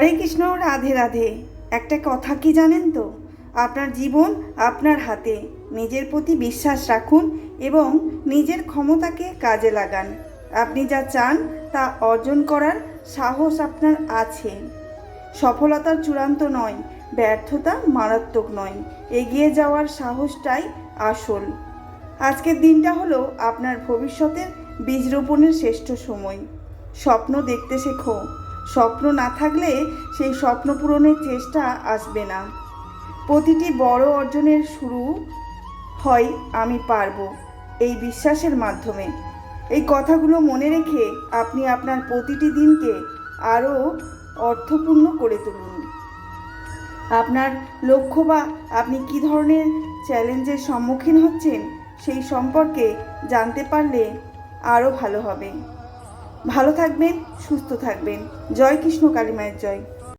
হরে কৃষ্ণ, রাধে রাধে। একটা কথা কি জানেন তো, আপনার জীবন আপনার হাতে। নিজের প্রতি বিশ্বাস রাখুন এবং নিজের ক্ষমতাকে কাজে লাগান। আপনি যা চান তা অর্জন করার সাহস আপনার আছে। সফলতার চূড়ান্ত নয়, ব্যর্থতা মারাত্মক নয়, এগিয়ে যাওয়ার সাহসটাই আসল। আজকের দিনটা হলো আপনার ভবিষ্যতের বীজ রোপণের শ্রেষ্ঠ সময়। স্বপ্ন দেখতে শেখো। স্বপ্ন না থাকলে সেই স্বপ্ন পূরণের চেষ্টা আসবে না। প্রতিটি বড় অর্জনের শুরু হয় আমি পারবো এই বিশ্বাসের মাধ্যমে। এই কথাগুলো মনে রেখে আপনি আপনার প্রতিটি দিনকে আরও অর্থপূর্ণ করে তুলুন। আপনার লক্ষ্য বা আপনি কী ধরনের চ্যালেঞ্জের সম্মুখীন হচ্ছেন সেই সম্পর্কে জানতে পারলে আরও ভালো হবে। ভালো থাকবেন, সুস্থ থাকবেন। জয় কৃষ্ণ কালী মায়ের জয়।